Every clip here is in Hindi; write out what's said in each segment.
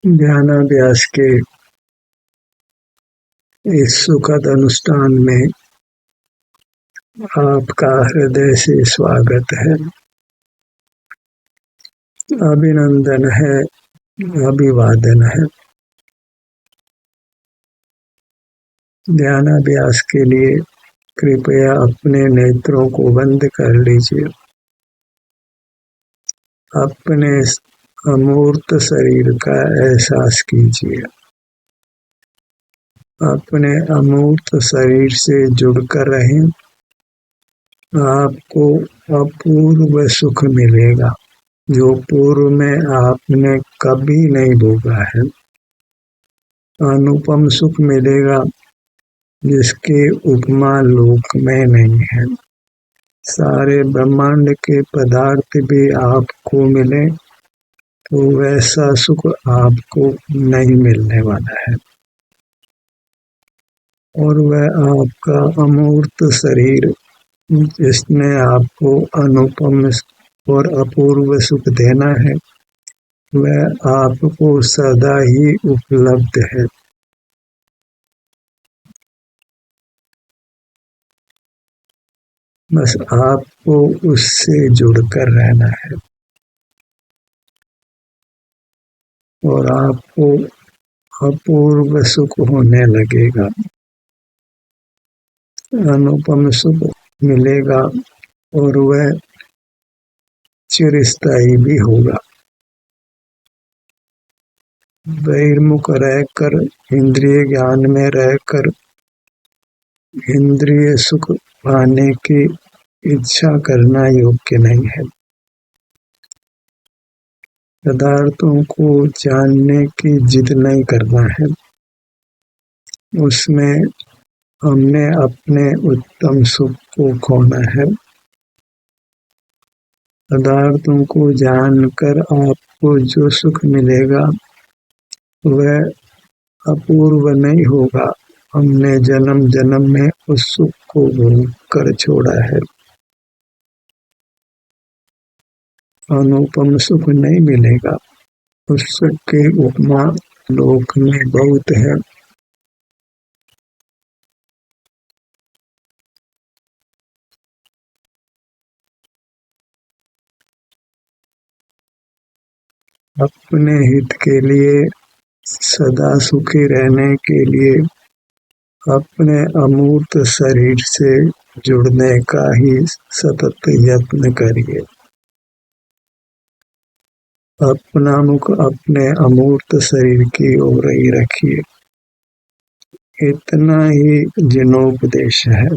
ध्यानाभ्यास के इस सुखद अनुष्ठान में आपका हृदय से स्वागत है, अभिनंदन है, अभिवादन है। ध्यानाभ्यास के लिए कृपया अपने नेत्रों को बंद कर लीजिए। अपने अमूर्त शरीर का एहसास कीजिए। अपने अमूर्त शरीर से जुड़कर रहें। आपको अपूर्व सुख मिलेगा जो पूर्व में आपने कभी नहीं भोगा है। अनुपम सुख मिलेगा जिसके उपमा लोक में नहीं है। सारे ब्रह्मांड के पदार्थ भी आपको मिले तो वैसा सुख आपको नहीं मिलने वाला है। और वह आपका अमूर्त शरीर जिसने आपको अनुपम और अपूर्व सुख देना है, वह आपको सदा ही उपलब्ध है। बस आपको उससे जुड़कर रहना है और आपको अपूर्व सुख होने लगेगा। अनुपम सुख मिलेगा और वह चिरस्थायी भी होगा। बहिर्मुख रहकर, इंद्रिय ज्ञान में रहकर इंद्रिय सुख पाने की इच्छा करना योग्य नहीं है। पदार्थों को जानने की जिद नहीं करना है। उसमें हमने अपने उत्तम सुख को खोना है। पदार्थों को जानकर आपको जो सुख मिलेगा वह अपूर्व नहीं होगा। हमने जन्म जन्म में उस सुख को भोग कर छोड़ा है। अनुपम सुख नहीं मिलेगा। उस सुख की उपमा लोक में बहुत है। अपने हित के लिए, सदा सुखी रहने के लिए अपने अमूर्त शरीर से जुड़ने का ही सतत यत्न करिए। अपना मुख अपने अमूर्त शरीर की ओर ही रखिए। इतना ही जिनोपदेश है।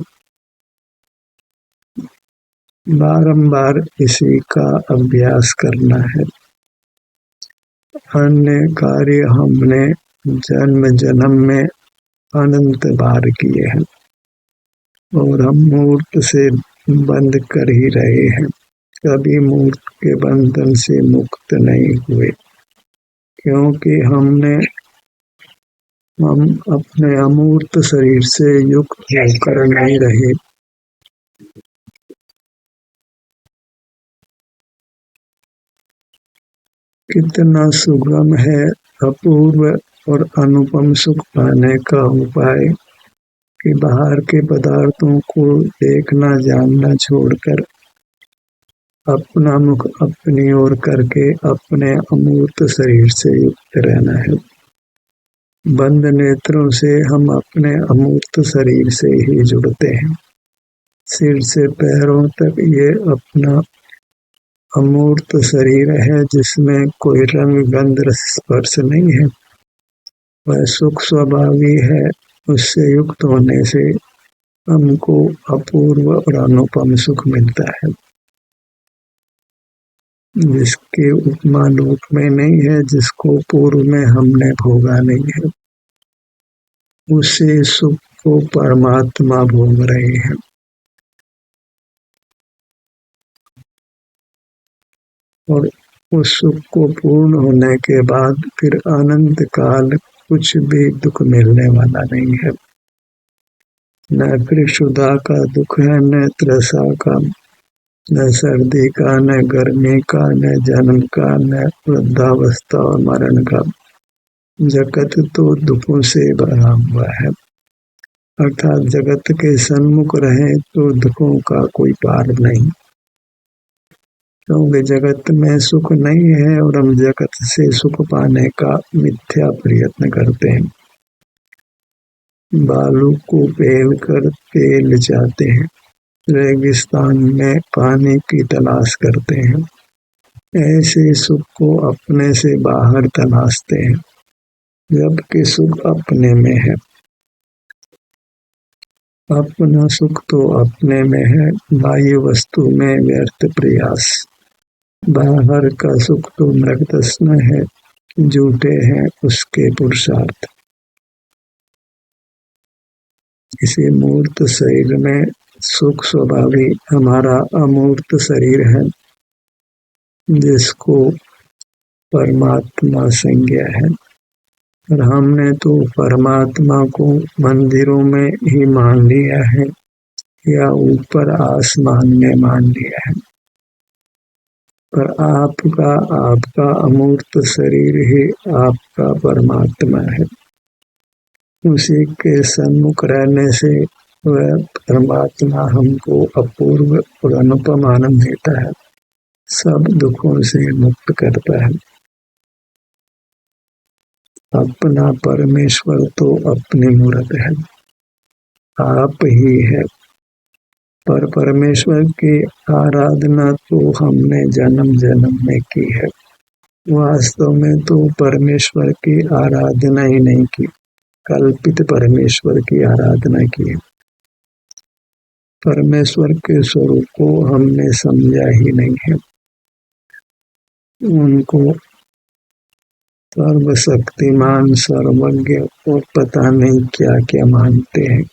बारंबार इसी का अभ्यास करना है। अन्य कार्य हमने जन्म जन्म में अनंत बार किए हैं और हम मूर्त से बंध कर ही रहे हैं। कभी मूर्त के बंधन से मुक्त नहीं हुए क्योंकि हम अपने अमूर्त शरीर से युक्त होकर नहीं रहे। कितना सुगम है अपूर्व और अनुपम सुख पाने का उपाय कि बाहर के पदार्थों को देखना जानना छोड़कर अपना मुख अपनी ओर करके अपने अमूर्त शरीर से युक्त रहना है। बंद नेत्रों से हम अपने अमूर्त शरीर से ही जुड़ते हैं। सिर से पैरों तक ये अपना अमूर्त शरीर है जिसमें कोई रंग गंध स्पर्श नहीं है। वह सुख स्वभावी है। उससे युक्त होने से हमको अपूर्व और अनुपम सुख मिलता है जिसके उपमा लोक में नहीं है, जिसको पूर्व में हमने भोगा नहीं है। उसी सुख को परमात्मा भोग रहे हैं। और उस सुख को पूर्ण होने के बाद फिर अनंत काल कुछ भी दुख मिलने वाला नहीं है। न फिर क्षुधा का दुख है, न तृषा का, न सर्दी का, न गर्मी का, न जन्म का, न वृद्धावस्था और मरण का। जगत तो दुखों से भरा हुआ है, अर्थात जगत के सन्मुख रहे तो दुखों का कोई पार नहीं, क्योंकि जगत में सुख नहीं है और हम जगत से सुख पाने का मिथ्या प्रयत्न करते हैं। बालू को पेल कर तेल चाहते हैं, रेगिस्तान में पानी की तलाश करते हैं, ऐसे सुख को अपने से बाहर तलाशते हैं, जबकि सुख अपने में है। अपना सुख तो अपने में है, बाह्य वस्तु में व्यर्थ प्रयास। बाहर का सुख तो मृगतृष्ण है, झूठे हैं उसके पुरुषार्थ। इसी मूर्त शरीर में सुख स्वभावी हमारा अमूर्त शरीर है, जिसको परमात्मा संज्ञा है, और हमने तो परमात्मा को मंदिरों में ही मान लिया है या ऊपर आसमान में मान लिया है, पर आपका अमूर्त शरीर ही आपका परमात्मा है। उसी के सन्मुख रहने से वह परमात्मा हमको अपूर्व और अनुपम आनंद देता है, सब दुखों से मुक्त करता है। अपना परमेश्वर तो अपनी मूरत है, आप ही है, पर परमेश्वर की आराधना तो हमने जन्म जन्म में की है। वास्तव में तो परमेश्वर की आराधना ही नहीं की, कल्पित परमेश्वर की आराधना की है। परमेश्वर के स्वरूप को हमने समझा ही नहीं है, उनको सर्वशक्तिमान सर्वज्ञ और पता नहीं क्या क्या मानते हैं,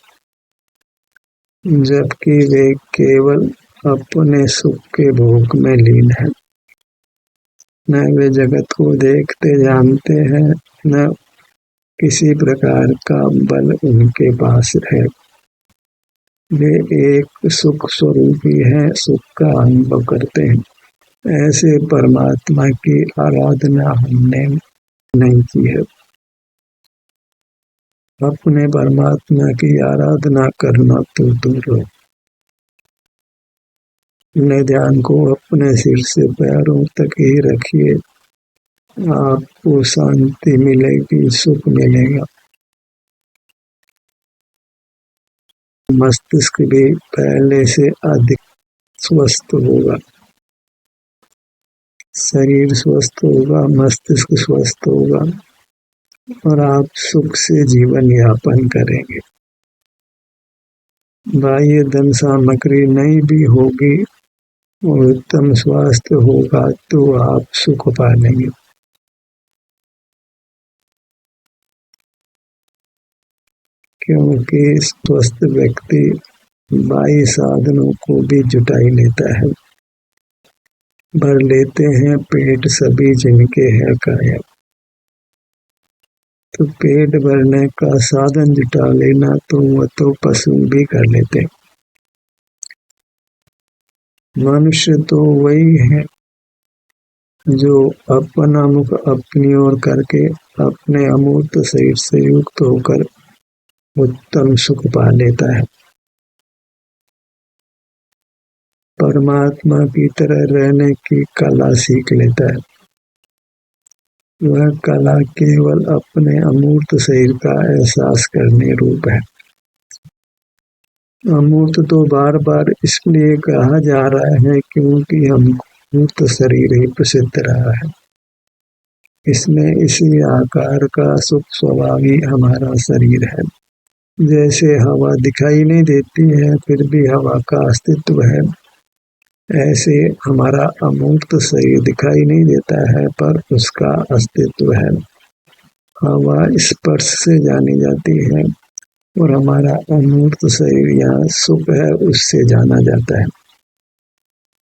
जबकि वे केवल अपने सुख के भोग में लीन है। न वे जगत को देखते जानते हैं, न किसी प्रकार का बल उनके पास है। वे एक सुख स्वरूपी हैं, सुख का अनुभव करते हैं। ऐसे परमात्मा की आराधना हमने नहीं की है। अपने परमात्मा की आराधना करना तो दूर हो, अपने ध्यान को अपने सिर से पैरों तक ही रखिए, आपको शांति मिलेगी, सुख मिलेगा। मस्तिष्क भी पहले से अधिक स्वस्थ होगा, शरीर स्वस्थ होगा, मस्तिष्क स्वस्थ होगा और आप सुख से जीवन यापन करेंगे। बाह्य धन सामग्री नहीं भी होगी और उत्तम स्वास्थ्य होगा तो आप सुख पाएंगे। क्योंकि स्वस्थ व्यक्ति बाह्य साधनों को भी जुटाई लेता है, भर लेते हैं पेट सभी जिनके है काया। तो पेट भरने का साधन जुटा लेना तो वह तो पशु भी कर लेते। मनुष्य तो वही है जो अपना मुख अपनी ओर करके अपने अमूर्त शरीर से युक्त होकर उत्तम सुख पा लेता है। परमात्मा की तरह रहने की कला सीख लेता है। वह कला केवल अपने अमूर्त शरीर का एहसास करने रूप है। अमूर्त तो बार बार इसलिए कहा जा रहा है क्योंकि हमको मूर्त शरीर ही प्रसिद्ध रहा है। इसमें इसी आकार का सुख स्वभाव ही हमारा शरीर है। जैसे हवा दिखाई नहीं देती है फिर भी हवा का अस्तित्व है, ऐसे हमारा अमूर्त शरीर दिखाई नहीं देता है पर उसका अस्तित्व है। हवा स्पर्श से जानी जाती है और हमारा अमूर्त शरीर यहाँ सुख है उससे जाना जाता है।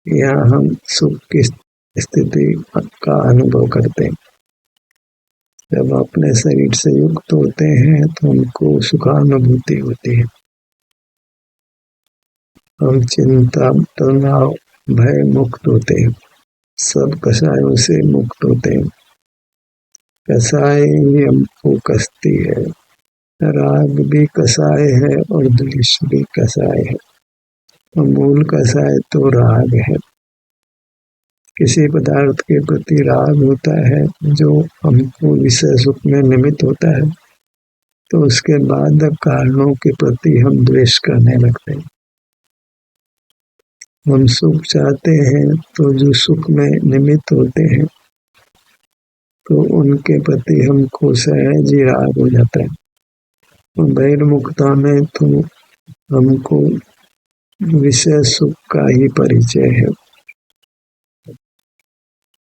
यहाँ हम सुख की स्थिति का अनुभव करते हैं। जब अपने शरीर से युक्त होते हैं तो हमको सुखानुभूति होती है। हम चिंता तनाव भय मुक्त होते हैं, सब कषायों से मुक्त होते हैं। कसाय ही हमको कसती है। राग भी कसाय है और द्वेष भी कसाय है। मूल कसाय तो राग है। किसी पदार्थ के प्रति राग होता है जो हमको विषय सुख में निमित्त होता है, तो उसके बाद कारणों के प्रति हम द्वेष करने लगते हैं। हम सुख चाहते हैं तो जो सुख में निमित्त होते हैं तो उनके प्रति हमको सहज ही राग हो जाता है। बहिर्मुखता में तो हमको विषय सुख का ही परिचय है।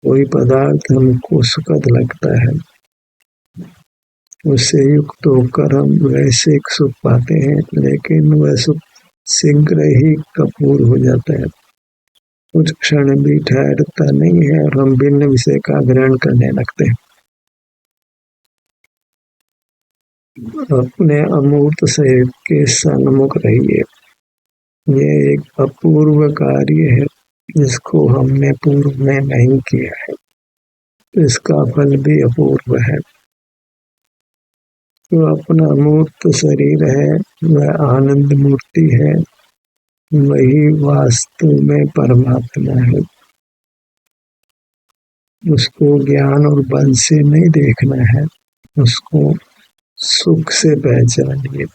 कोई पदार्थ हमको सुखद लगता है, उससे युक्त होकर हम वैश्विक सुख पाते हैं, लेकिन वह सुख शीघ्र ही कपूर हो जाता है। कुछ क्षण भी ठहरता नहीं है और हम भिन्न विषय का ग्रहण करने लगते हैं। अपने अमूर्त शरीर के सन्मुख रहिए। यह एक अपूर्व कार्य है जिसको हमने पूर्व में नहीं किया है, इसका फल भी अपूर्व है। जो अपना अमूर्त शरीर है वह आनंद मूर्ति है, वही वास्तव में परमात्मा है। उसको ज्ञान और बल से नहीं देखना है, उसको सुख से पहचानिए।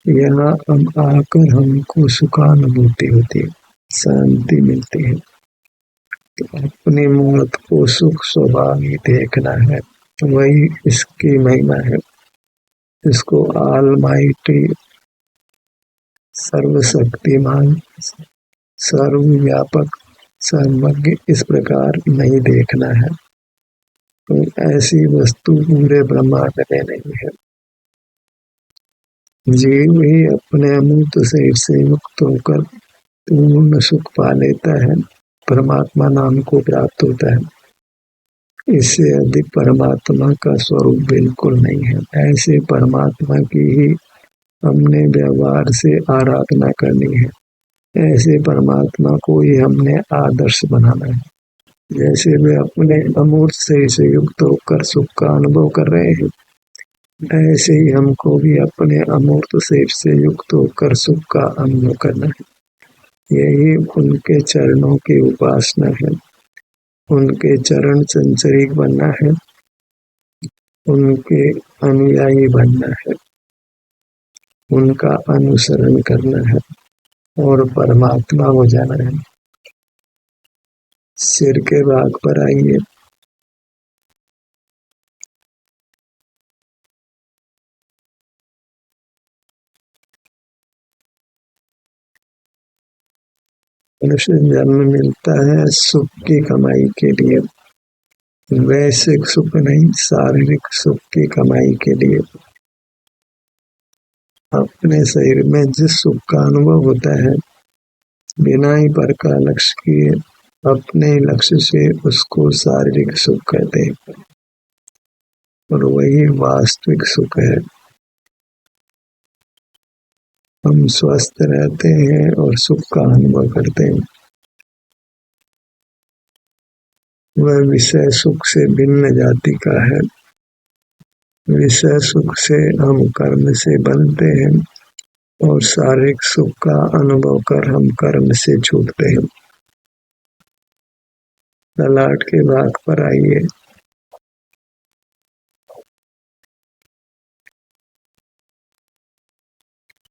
यहाँ हम आकर हमको सुखानुभूति होती है, शांति मिलती है। तो अपने मूर्त को सुख स्वभाव ही देखना है, वही इसकी महिमा है। इसको ऑलमाइटी, सर्वशक्तिमान, सर्वव्यापक, सर्वज्ञ इस प्रकार नहीं देखना है। तो ऐसी वस्तु पूरे ब्रह्मांड में नहीं है। जीव ही अपने अमूर्त शरीर से मुक्त होकर पूर्ण सुख पा लेता है, परमात्मा नाम को प्राप्त होता है। इससे अधिक परमात्मा का स्वरूप बिल्कुल नहीं है। ऐसे परमात्मा की ही हमने व्यवहार से आराधना करनी है। ऐसे परमात्मा को ही हमने आदर्श बनाना है। जैसे वे अपने अमूर्त शरीर से युक्त होकर सुख का अनुभव कर रहे हैं, ऐसे ही हमको भी अपने अमूर्त शरीर से युक्त होकर सुख का अनुभव करना है। यही उनके चरणों की उपासना है। उनके चरण संचरित बनना है, उनके अनुयायी बनना है, उनका अनुसरण करना है और परमात्मा हो जाना है। सिर के भाग पर आइए। मनुष्य जन्म मिलता है सुख की कमाई के लिए, वैश्विक सुख नहीं, शारीरिक सुख की कमाई के लिए। अपने शरीर में जिस सुख का अनुभव होता है, बिना ही पर का लक्ष्य किए अपने लक्ष्य से उसको शारीरिक सुख कहते हैं, और वही वास्तविक सुख है। हम स्वस्थ रहते हैं और सुख का अनुभव करते हैं। वह विषय सुख से भिन्न जाति का है। विषय सुख से हम कर्म से बनते हैं और शारीरिक सुख का अनुभव कर हम कर्म से छूटते हैं। ललाट के भाग पर आइए।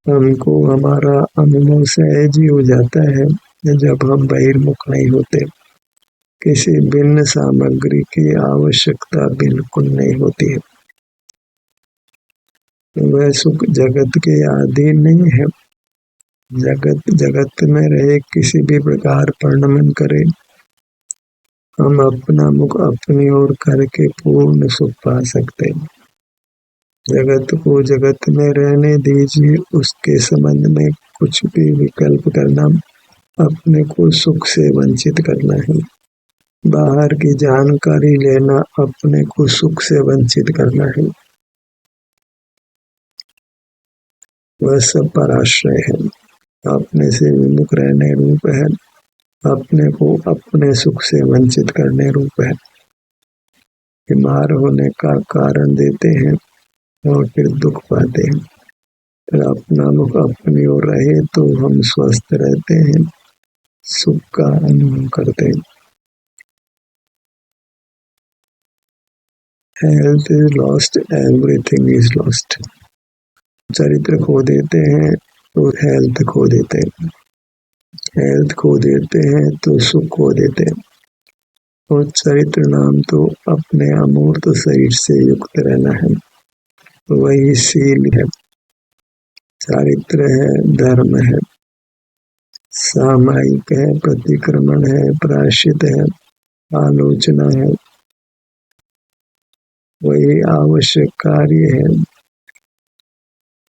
हमको हमारा अनुभव सहज ही हो जाता है जब हम बहिर्मुख नहीं होते। किसी भिन्न सामग्री की आवश्यकता बिल्कुल नहीं होती है। वह सुख जगत के अधीन नहीं है। जगत में रहे किसी भी प्रकार पर नमन करे, हम अपना मुख अपनी ओर करके पूर्ण सुख पा सकते हैं। जगत को जगत में रहने दीजिए, उसके संबंध में कुछ भी विकल्प करना अपने को सुख से वंचित करना है। बाहर की जानकारी लेना अपने को सुख से वंचित करना है। वह सब पराश्रय है, अपने से विमुख रहने रूप है, अपने को अपने सुख से वंचित करने रूप है। बीमार होने का कारण देते हैं और फिर दुख पाते हैं। फिर अपना मुख अपनी ओर रहे तो हम स्वस्थ रहते हैं, सुख का अनुभव करते हैं। Health is lost, everything is lost. चरित्र खो देते हैं तो हेल्थ खो देते हैं, हेल्थ खो देते हैं तो सुख खो देते हैं। और चरित्र नाम तो अपने अमूर्त शरीर से युक्त रहना है, वही शील है, चारित्र है, धर्म है, सामायिक है, प्रतिक्रमण है, प्रायश्चित है, आलोचना है, वही आवश्यक कार्य है।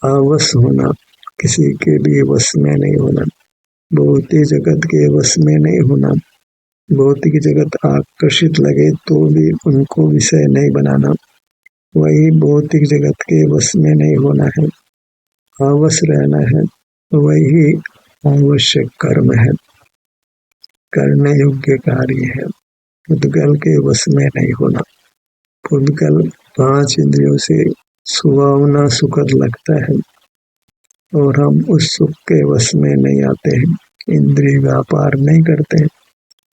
आवश्य होना, किसी के भी वश में नहीं होना, भौतिक जगत के वश में नहीं होना। भौतिक जगत आकर्षित लगे तो भी उनको विषय नहीं बनाना, वही भौतिक जगत के वश में नहीं होना है। अवश्य रहना है, वही आवश्यक कर्म है, करने योग्य कार्य है। पुद्गल के वश में नहीं होना। पुद्गल 5 इंद्रियों से सुहावना सुखद लगता है और हम उस सुख के वश में नहीं आते हैं, इंद्रिय व्यापार नहीं करते हैं,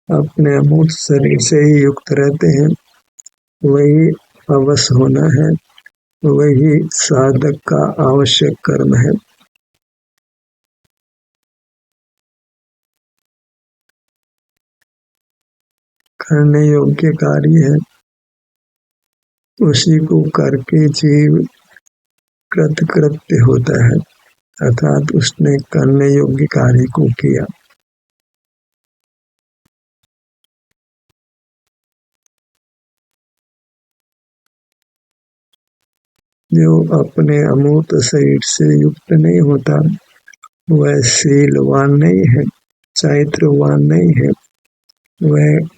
अपने अमूर्त शरीर से ही युक्त रहते हैं, वही अवश्य होना है, वही साधक का आवश्यक कर्म है। करने योग्य कार्य है, उसी को करके जीव कृतकृत्य होता है, अर्थात उसने करने योग्य कार्य को किया। जो अपने अमूर्त शरीर से युक्त नहीं होता वह शीलवान नहीं है, चैत्रवान नहीं है, वह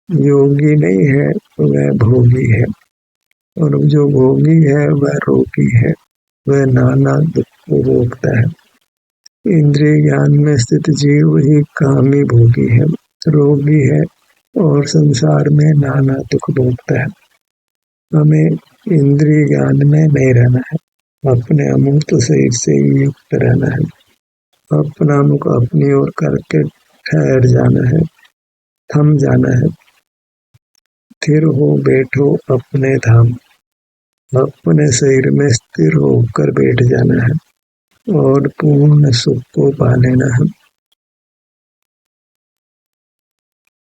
योगी नहीं है, वह भोगी है। और जो भोगी है वह रोगी है, वह नाना दुख को भोगता है। इंद्रिय ज्ञान में स्थित जीव ही कामी भोगी है, रोगी है और संसार में नाना दुख भोगता है। हमें इंद्रिय ज्ञान में नहीं रहना है, अपने अमूर्त शरीर से युक्त रहना है, अपना मुख अपनी ओर करके ठहर जाना है, थम जाना है, स्थिर हो बैठो अपने धाम, अपने शरीर में स्थिर होकर बैठ जाना है और पूर्ण सुख को पा लेना है।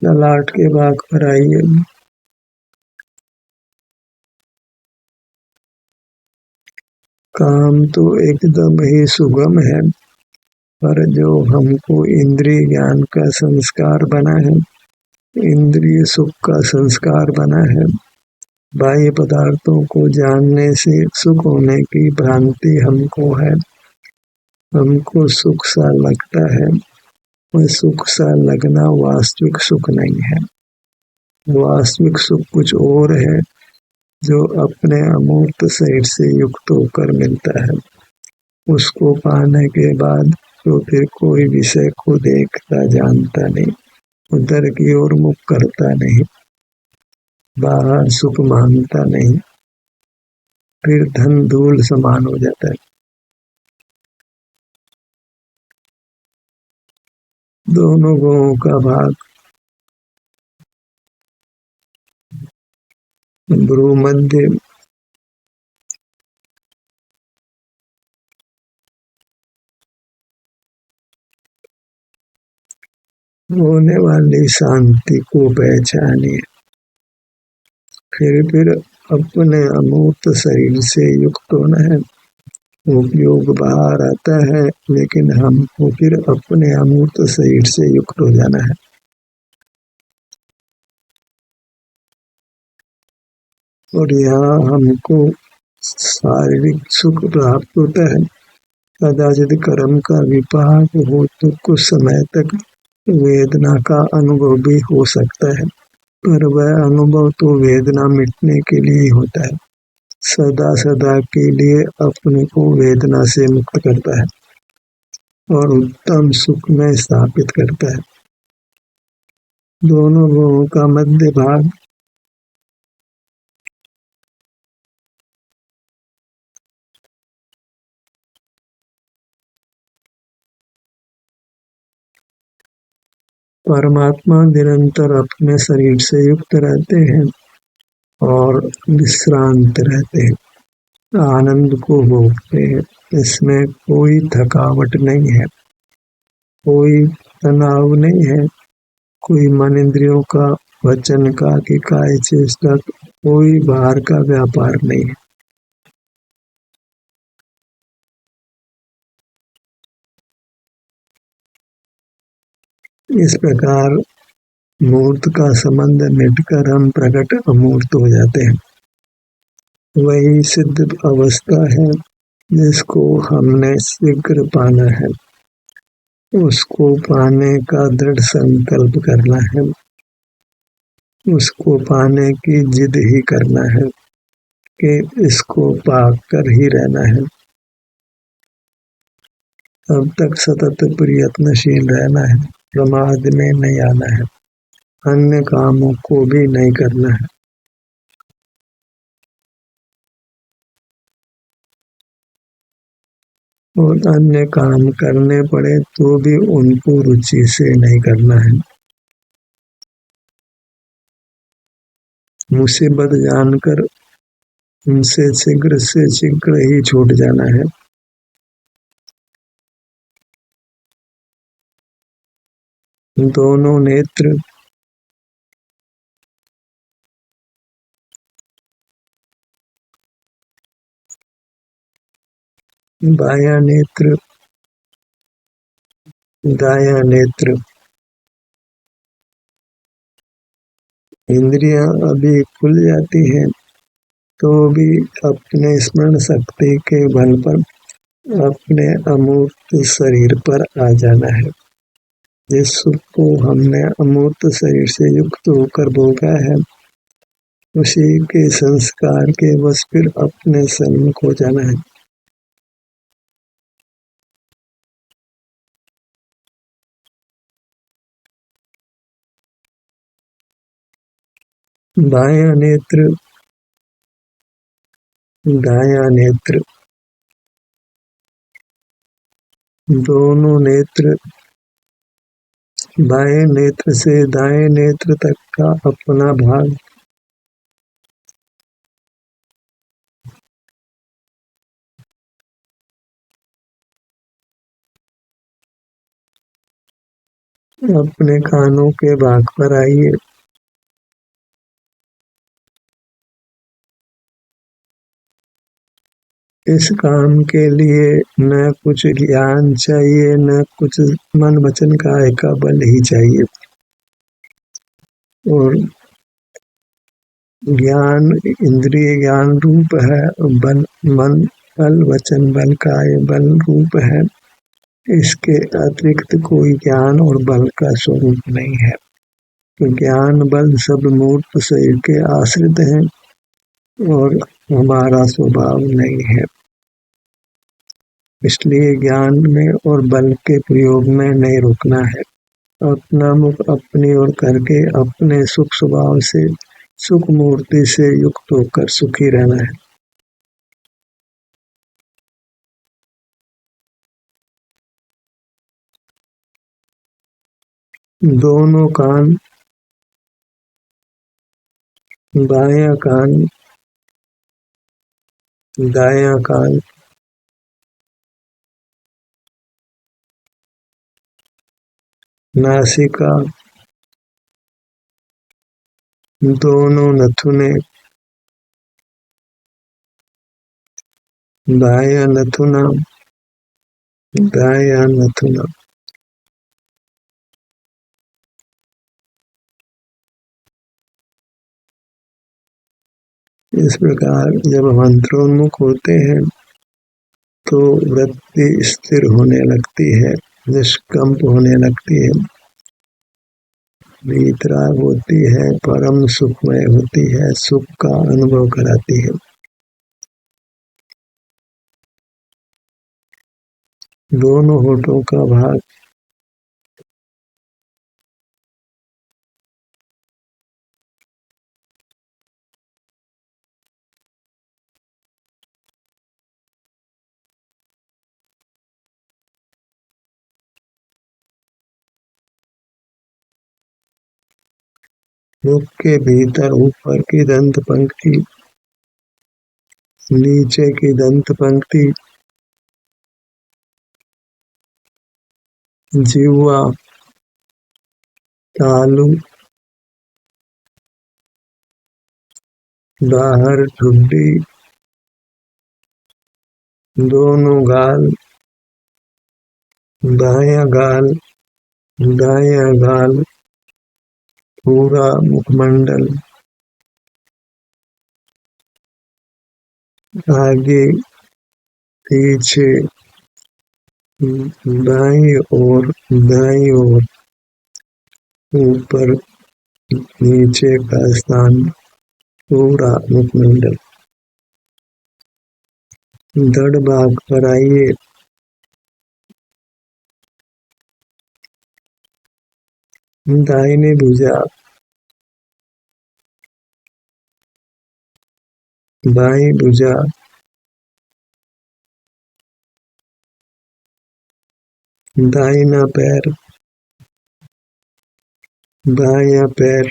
ललाट के भाग पर आइए। काम तो एकदम ही सुगम है, पर जो हमको इंद्रिय ज्ञान का संस्कार बना है, इंद्रिय सुख का संस्कार बना है, बाह्य पदार्थों को जानने से सुख होने की भ्रांति हमको है, हमको सुख सा लगता है, वह सुख सा लगना वास्तविक सुख नहीं है। वास्तविक सुख कुछ और है जो अपने अमूर्त शरीर से युक्त होकर मिलता है। उसको पाने के बाद तो फिर कोई विषय को देखता जानता नहीं, उधर की ओर मुख करता नहीं, बाहर सुख मांगता नहीं, फिर धन धूल समान हो जाता है। दोनों गुणों का भाग भ्रूमध्य होने वाली शांति को पहचानिए, फिर अपने अमूर्त शरीर से युक्त होना है। उपयोग बाहर आता है, लेकिन हमको फिर अपने अमूर्त शरीर से युक्त हो जाना है। और यहाँ हमको शारीरिक सुख प्राप्त होता है। कदाचित कर्म का विपाक हो तो कुछ समय तक वेदना का अनुभव भी हो सकता है, पर वह अनुभव तो वेदना मिटने के लिए होता है, सदा सदा के लिए अपने को वेदना से मुक्त करता है और उत्तम सुख में स्थापित करता है। दोनों गुणों का मध्य भाग परमात्मा निरंतर अपने शरीर से युक्त रहते हैं और विश्रांत रहते हैं, आनंद को भोगते हैं। इसमें कोई थकावट नहीं है, कोई तनाव नहीं है, कोई मन इंद्रियों का, वचन का कि काय चेष्टा, कोई बाहर का व्यापार नहीं है। इस प्रकार मूर्त का संबंध मिटकर हम प्रकट अमूर्त हो जाते हैं। वही सिद्ध अवस्था है जिसको हमने शीघ्र पाना है। उसको पाने का दृढ़ संकल्प करना है, उसको पाने की जिद ही करना है कि इसको पाकर ही रहना है। अब तक सतत प्रयत्नशील रहना है, प्रमाद में नहीं आना है, अन्य कामों को भी नहीं करना है। और अन्य काम करने पड़े तो भी उनको रुचि से नहीं करना है। मुसीबत जानकर उनसे शीघ्र से शीघ्र ही छूट जाना है। दोनों नेत्र बायां नेत्र, दायां नेत्र, इंद्रियां अभी खुल जाती हैं तो भी अपने स्मरण शक्ति के बल पर अपने अमूर्त शरीर पर आ जाना है। जिस सुख को हमने अमूर्त शरीर से युक्त होकर भोगा है, उसी के संस्कार के बस फिर अपने सन्मुख हो जाना है। बायां नेत्र, दायां नेत्र, दोनों नेत्र, बाएं नेत्र से दाएं नेत्र तक का अपना भाग अपने कानों के भाग पर आइए। इस काम के लिए न कुछ ज्ञान चाहिए, न कुछ मन वचन काया का बल ही चाहिए। और ज्ञान इंद्रिय ज्ञान रूप है, बल मन बल वचन बल काय बल रूप है। इसके अतिरिक्त कोई ज्ञान और बल का स्वरूप नहीं है। तो ज्ञान बल सब मूर्त शरीर के आश्रित हैं और हमारा स्वभाव नहीं है। इसलिए ज्ञान में और बल के प्रयोग में नहीं रुकना है। अपना मुख अपनी ओर करके अपने सुख स्वभाव से, सुख मूर्ति से युक्त होकर सुखी रहना है। दोनों कान, बायां कान, दायां कान, नासिका, दोनों नथुने, बायां नथुना, दायां नथुना। इस प्रकार जब हम अंतरोन्मुख होते हैं तो वृत्ति स्थिर होने लगती है, निष्कंप होने लगती है, वीतराग होती है, परम सुखमय होती है, सुख का अनुभव कराती है। दोनों होठों का भाग मुख के भीतर ऊपर की दंत पंक्ति, नीचे की दंत पंक्ति, जिह्वा, तालु, बाहर ठुड्डी, दोनों गाल, दायां गाल, दायां गाल, पूरा मुखमंडल, आगे पीछे, बाईं ओर दाईं ओर, ऊपर नीचे का स्थान, पूरा मुखमंडल। धड़ भाग पर आइए। दाहिनी भुजा, बाईं भुजा, दाहिना पैर, बायां पैर,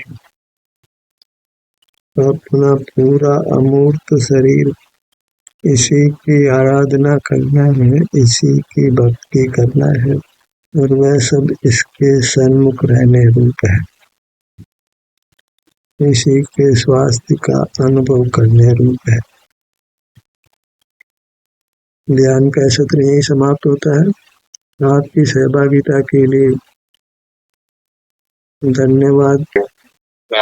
अपना पूरा अमूर्त शरीर, इसी की आराधना करना है, इसी की भक्ति करना है, और वह सब इसके सन्मुख रहने रूप है, इसी के स्वास्थ्य का अनुभव करने रूप है। ध्यान का सत्र यही समाप्त होता है। आपकी सहभागिता के लिए धन्यवाद।